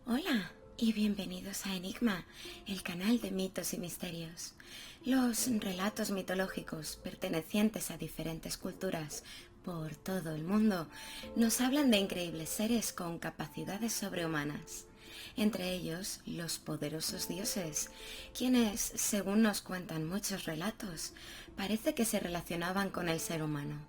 Hola y bienvenidos a Enigma, el canal de mitos y misterios. Los relatos mitológicos pertenecientes a diferentes culturas por todo el mundo nos hablan de increíbles seres con capacidades sobrehumanas. Entre ellos, los poderosos dioses, quienes, según nos cuentan muchos relatos, parece que se relacionaban con el ser humano.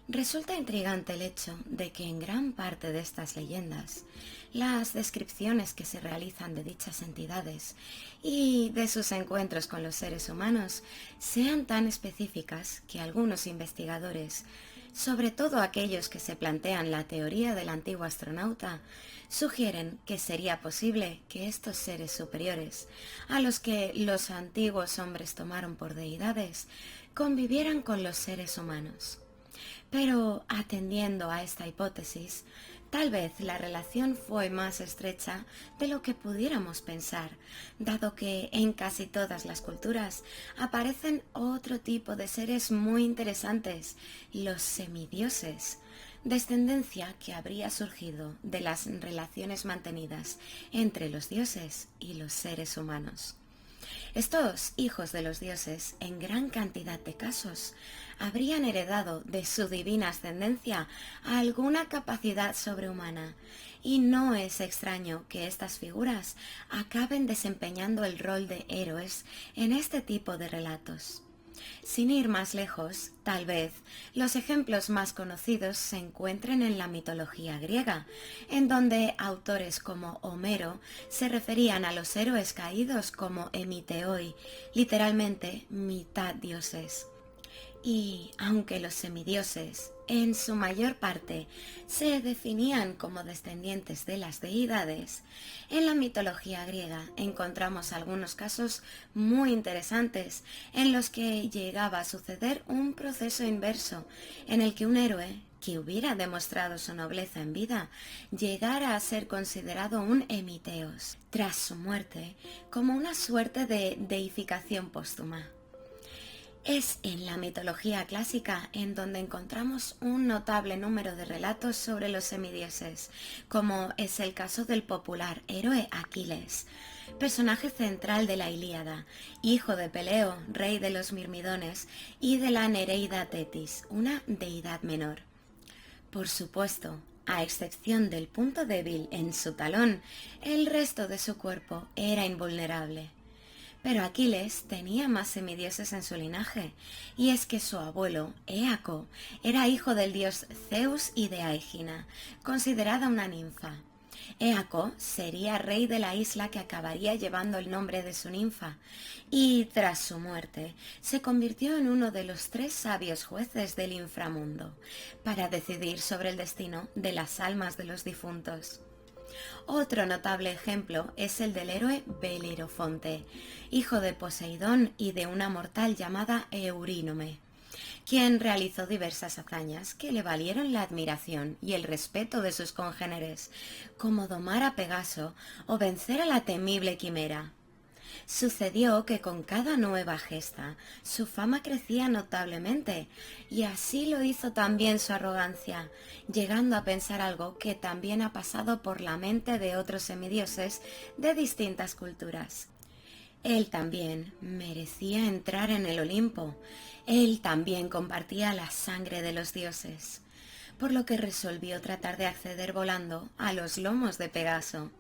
Resulta intrigante el hecho de que en gran parte de estas leyendas, las descripciones que se realizan de dichas entidades y de sus encuentros con los seres humanos sean tan específicas que algunos investigadores, sobre todo aquellos que se plantean la teoría del antiguo astronauta, sugieren que sería posible que estos seres superiores, a los que los antiguos hombres tomaron por deidades, convivieran con los seres humanos. Pero atendiendo a esta hipótesis, tal vez la relación fue más estrecha de lo que pudiéramos pensar, dado que en casi todas las culturas aparecen otro tipo de seres muy interesantes, los semidioses, descendencia que habría surgido de las relaciones mantenidas entre los dioses y los seres humanos. Estos hijos de los dioses, en gran cantidad de casos, habrían heredado de su divina ascendencia alguna capacidad sobrehumana, y no es extraño que estas figuras acaben desempeñando el rol de héroes en este tipo de relatos. Sin ir más lejos, tal vez los ejemplos más conocidos se encuentren en la mitología griega, en donde autores como Homero se referían a los héroes caídos como emiteoi, literalmente mitad dioses. Y aunque los semidioses, en su mayor parte, se definían como descendientes de las deidades, en la mitología griega encontramos algunos casos muy interesantes en los que llegaba a suceder un proceso inverso, en el que un héroe que hubiera demostrado su nobleza en vida llegara a ser considerado un emiteos, tras su muerte, como una suerte de deificación póstuma. Es en la mitología clásica en donde encontramos un notable número de relatos sobre los semidioses, como es el caso del popular héroe Aquiles, personaje central de la Ilíada, hijo de Peleo, rey de los Mirmidones, y de la Nereida Tetis, una deidad menor. Por supuesto, a excepción del punto débil en su talón, el resto de su cuerpo era invulnerable. Pero Aquiles tenía más semidioses en su linaje, y es que su abuelo, Éaco, era hijo del dios Zeus y de Aegina, considerada una ninfa. Éaco sería rey de la isla que acabaría llevando el nombre de su ninfa, y tras su muerte se convirtió en uno de los 3 sabios jueces del inframundo, para decidir sobre el destino de las almas de los difuntos. Otro notable ejemplo es el del héroe Belerofonte, hijo de Poseidón y de una mortal llamada Eurínome, quien realizó diversas hazañas que le valieron la admiración y el respeto de sus congéneres, como domar a Pegaso o vencer a la temible Quimera. Sucedió que con cada nueva gesta su fama crecía notablemente, y así lo hizo también su arrogancia, llegando a pensar algo que también ha pasado por la mente de otros semidioses de distintas culturas. Él también merecía entrar en el Olimpo, él también compartía la sangre de los dioses, por lo que resolvió tratar de acceder volando a los lomos de Pegaso.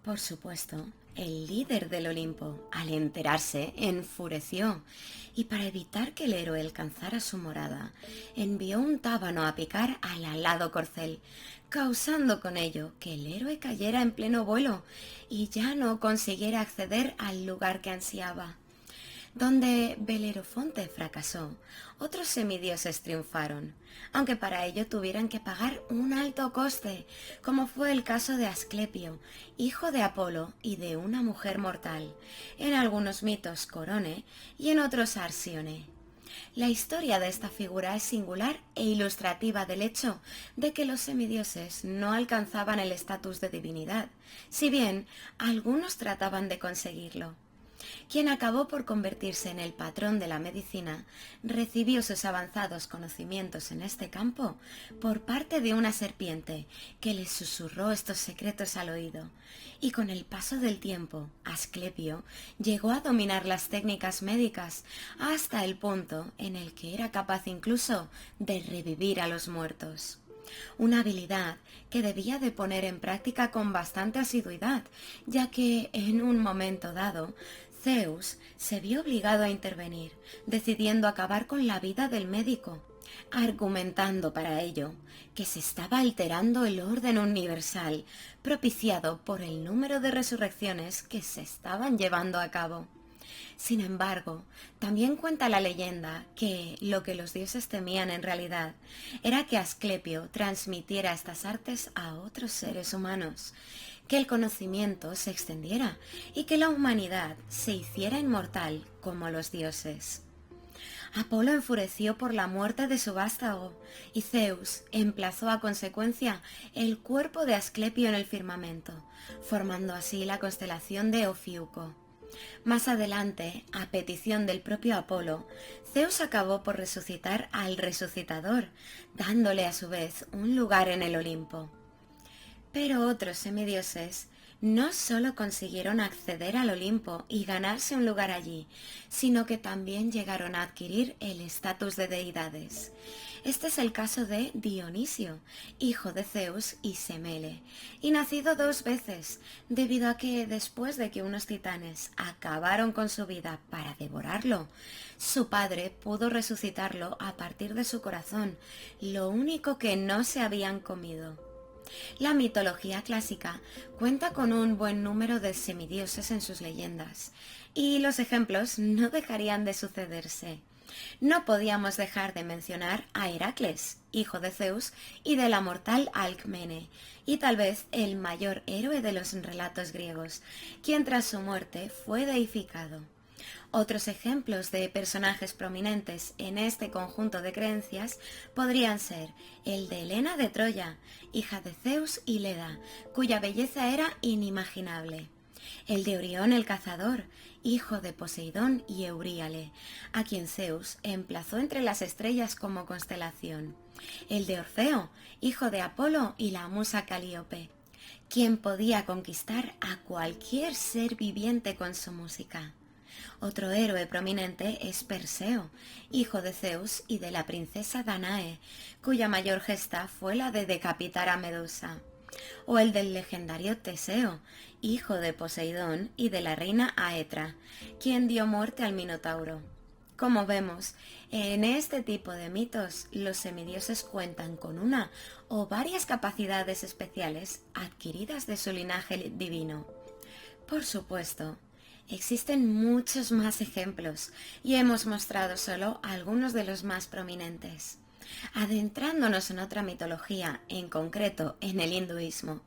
Por supuesto, el líder del Olimpo, al enterarse, enfureció, y para evitar que el héroe alcanzara su morada, envió un tábano a picar al alado corcel, causando con ello que el héroe cayera en pleno vuelo y ya no consiguiera acceder al lugar que ansiaba. Donde Belerofonte fracasó, otros semidioses triunfaron, aunque para ello tuvieran que pagar un alto coste, como fue el caso de Asclepio, hijo de Apolo y de una mujer mortal, en algunos mitos Corone y en otros Arsione. La historia de esta figura es singular e ilustrativa del hecho de que los semidioses no alcanzaban el estatus de divinidad, si bien algunos trataban de conseguirlo. quien acabó por convertirse en el patrón de la medicina, recibió sus avanzados conocimientos en este campo por parte de una serpiente que le susurró estos secretos al oído, y con el paso del tiempo, Asclepio llegó a dominar las técnicas médicas hasta el punto en el que era capaz incluso de revivir a los muertos. Una habilidad que debía de poner en práctica con bastante asiduidad, ya que en un momento dado Zeus se vio obligado a intervenir, decidiendo acabar con la vida del médico, argumentando para ello que se estaba alterando el orden universal, propiciado por el número de resurrecciones que se estaban llevando a cabo. Sin embargo, también cuenta la leyenda que lo que los dioses temían en realidad era que Asclepio transmitiera estas artes a otros seres humanos, que el conocimiento se extendiera y que la humanidad se hiciera inmortal como los dioses. Apolo enfureció por la muerte de su vástago, y Zeus emplazó a consecuencia el cuerpo de Asclepio en el firmamento, formando así la constelación de Ofiuco. Más adelante, a petición del propio Apolo, Zeus acabó por resucitar al resucitador, dándole a su vez un lugar en el Olimpo. Pero otros semidioses no solo consiguieron acceder al Olimpo y ganarse un lugar allí, sino que también llegaron a adquirir el estatus de deidades. Este es el caso de Dionisio, hijo de Zeus y Semele, y nacido 2 veces, debido a que después de que unos titanes acabaron con su vida para devorarlo, su padre pudo resucitarlo a partir de su corazón, lo único que no se habían comido. La mitología clásica cuenta con un buen número de semidioses en sus leyendas, y los ejemplos no dejarían de sucederse. No podíamos dejar de mencionar a Heracles, hijo de Zeus y de la mortal Alcmene, y tal vez el mayor héroe de los relatos griegos, quien tras su muerte fue deificado. Otros ejemplos de personajes prominentes en este conjunto de creencias podrían ser el de Helena de Troya, hija de Zeus y Leda, cuya belleza era inimaginable; el de Orión el cazador, hijo de Poseidón y Euríale, a quien Zeus emplazó entre las estrellas como constelación; el de Orfeo, hijo de Apolo y la musa Calíope, quien podía conquistar a cualquier ser viviente con su música. Otro héroe prominente es Perseo, hijo de Zeus y de la princesa Danae, cuya mayor gesta fue la de decapitar a Medusa; o el del legendario Teseo, hijo de Poseidón y de la reina Aetra, quien dio muerte al Minotauro. Como vemos, en este tipo de mitos los semidioses cuentan con una o varias capacidades especiales adquiridas de su linaje divino. Por supuesto, existen muchos más ejemplos y hemos mostrado solo algunos de los más prominentes. Adentrándonos en otra mitología, en concreto en el hinduismo,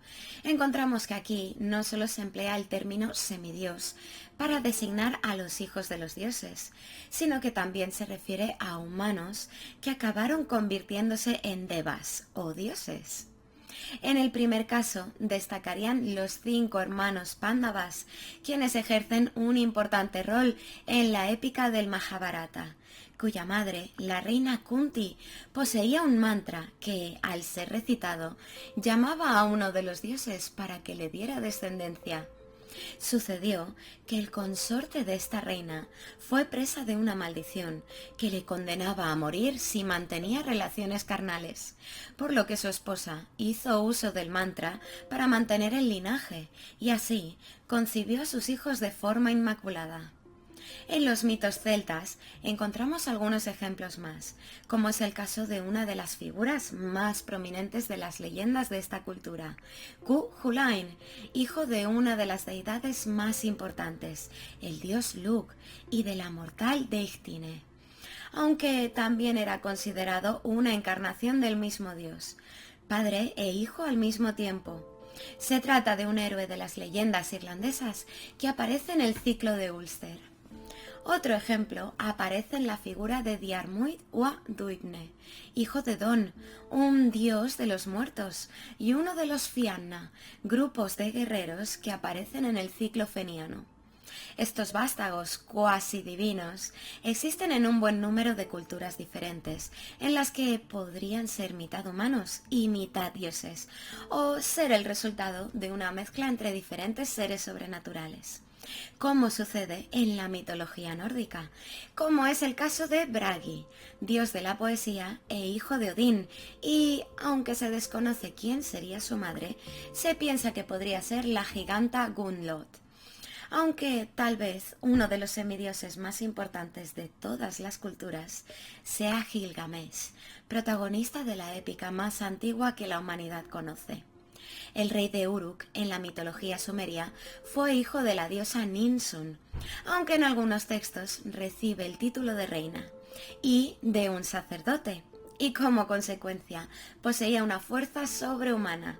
encontramos que aquí no solo se emplea el término semidios para designar a los hijos de los dioses, sino que también se refiere a humanos que acabaron convirtiéndose en devas o dioses. En el primer caso destacarían los 5 hermanos Pándavas, quienes ejercen un importante rol en la épica del Majábharata, cuya madre, la reina Kunti, poseía un mantra que, al ser recitado, llamaba a uno de los dioses para que le diera descendencia. Sucedió que el consorte de esta reina fue presa de una maldición que le condenaba a morir si mantenía relaciones carnales, por lo que su esposa hizo uso del mantra para mantener el linaje y así concibió a sus hijos de forma inmaculada. En los mitos celtas encontramos algunos ejemplos más, como es el caso de una de las figuras más prominentes de las leyendas de esta cultura, Cu-Chulainn, hijo de una de las deidades más importantes, el dios Lugh, y de la mortal Deichtine, aunque también era considerado una encarnación del mismo dios, padre e hijo al mismo tiempo. Se trata de un héroe de las leyendas irlandesas que aparece en el ciclo de Ulster. Otro ejemplo aparece en la figura de Diarmuid Ua Duithne, hijo de Don, un dios de los muertos, y uno de los Fianna, grupos de guerreros que aparecen en el ciclo feniano. Estos vástagos cuasi divinos existen en un buen número de culturas diferentes, en las que podrían ser mitad humanos y mitad dioses, o ser el resultado de una mezcla entre diferentes seres sobrenaturales, como sucede en la mitología nórdica, como es el caso de Bragi, dios de la poesía e hijo de Odín, y aunque se desconoce quién sería su madre, se piensa que podría ser la giganta Gunnlod. Aunque tal vez uno de los semidioses más importantes de todas las culturas sea Gilgamesh, protagonista de la épica más antigua que la humanidad conoce. El rey de Uruk, en la mitología sumeria, fue hijo de la diosa Ninsun, aunque en algunos textos recibe el título de reina, y de un sacerdote, y como consecuencia poseía una fuerza sobrehumana.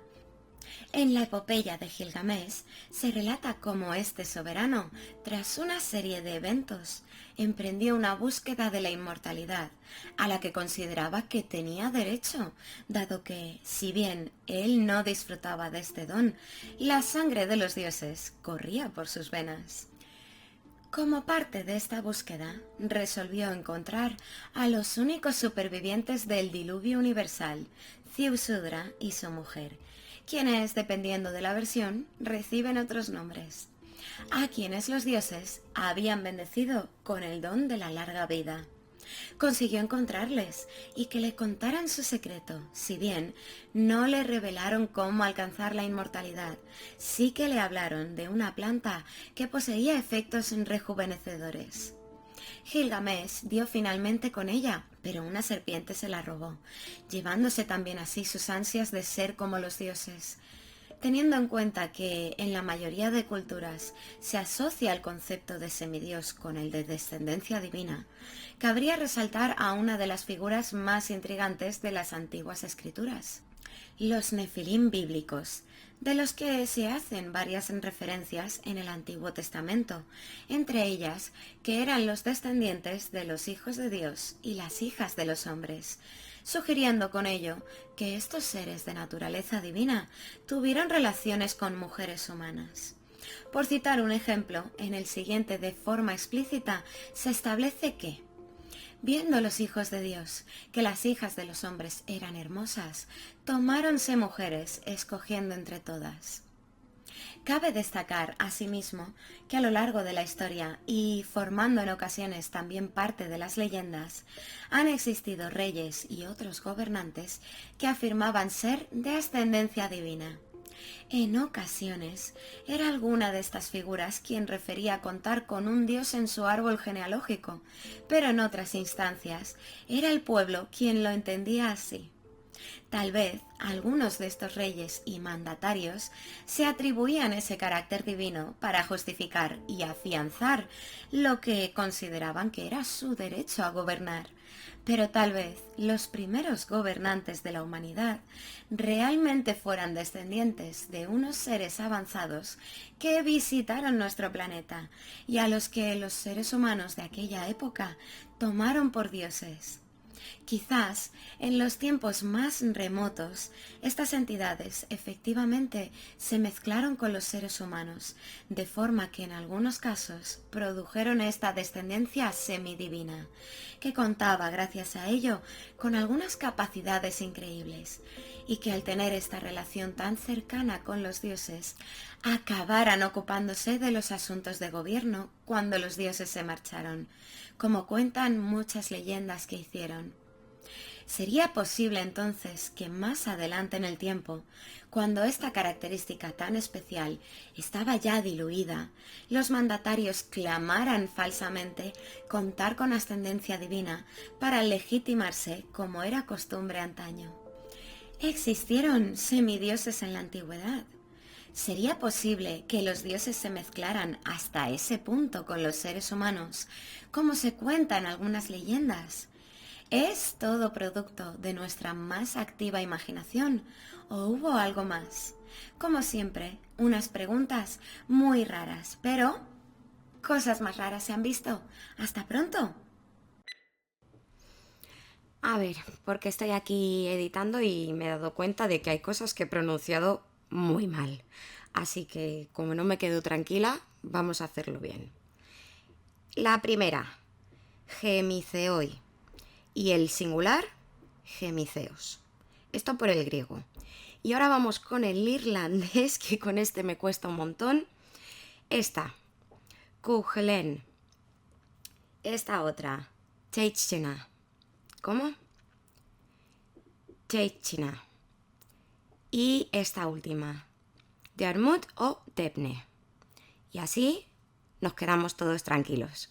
En la epopeya de Gilgamesh se relata cómo este soberano, tras una serie de eventos, emprendió una búsqueda de la inmortalidad, a la que consideraba que tenía derecho, dado que, si bien él no disfrutaba de este don, la sangre de los dioses corría por sus venas. Como parte de esta búsqueda, resolvió encontrar a los únicos supervivientes del diluvio universal, Ziusudra y su mujer, quienes, dependiendo de la versión, reciben otros nombres, a quienes los dioses habían bendecido con el don de la larga vida. Consiguió encontrarles y que le contaran su secreto, si bien no le revelaron cómo alcanzar la inmortalidad, sí que le hablaron de una planta que poseía efectos rejuvenecedores. Gilgamesh dio finalmente con ella, pero una serpiente se la robó, llevándose también así sus ansias de ser como los dioses. Teniendo en cuenta que en la mayoría de culturas se asocia el concepto de semidios con el de descendencia divina, cabría resaltar a una de las figuras más intrigantes de las antiguas escrituras, los nefilim bíblicos, de los que se hacen varias referencias en el Antiguo Testamento, entre ellas que eran los descendientes de los hijos de Dios y las hijas de los hombres, sugiriendo con ello que estos seres de naturaleza divina tuvieron relaciones con mujeres humanas. Por citar un ejemplo, en el siguiente de forma explícita se establece que, viendo los hijos de Dios que las hijas de los hombres eran hermosas, tomáronse mujeres, escogiendo entre todas. Cabe destacar, asimismo, que a lo largo de la historia, y formando en ocasiones también parte de las leyendas, han existido reyes y otros gobernantes que afirmaban ser de ascendencia divina. En ocasiones, era alguna de estas figuras quien refería contar con un dios en su árbol genealógico, pero en otras instancias era el pueblo quien lo entendía así. Tal vez algunos de estos reyes y mandatarios se atribuían ese carácter divino para justificar y afianzar lo que consideraban que era su derecho a gobernar. Pero tal vez los primeros gobernantes de la humanidad realmente fueran descendientes de unos seres avanzados que visitaron nuestro planeta y a los que los seres humanos de aquella época tomaron por dioses. Quizás en los tiempos más remotos, estas entidades efectivamente se mezclaron con los seres humanos, de forma que en algunos casos produjeron esta descendencia semidivina, que contaba gracias a ello con algunas capacidades increíbles, y que al tener esta relación tan cercana con los dioses, acabaran ocupándose de los asuntos de gobierno cuando los dioses se marcharon, como cuentan muchas leyendas que hicieron. ¿Sería posible entonces que más adelante en el tiempo, cuando esta característica tan especial estaba ya diluida, los mandatarios clamaran falsamente contar con ascendencia divina para legitimarse como era costumbre antaño? ¿Existieron semidioses en la antigüedad? ¿Sería posible que los dioses se mezclaran hasta ese punto con los seres humanos, como se cuenta en algunas leyendas? ¿Es todo producto de nuestra más activa imaginación o hubo algo más? Como siempre, unas preguntas muy raras, pero cosas más raras se han visto. ¡Hasta pronto! A ver, porque estoy aquí editando y me he dado cuenta de que hay cosas que he pronunciado muy mal. Así que, como no me quedo tranquila, vamos a hacerlo bien. La primera, gemiceoi, y el singular, gemiceos. Esto por el griego. Y ahora vamos con el irlandés, que con este me cuesta un montón. Esta, kuchelen. Esta otra, teichina. ¿Cómo? Teichina. Y esta última, Diarmut o Debne. Y así nos quedamos todos tranquilos.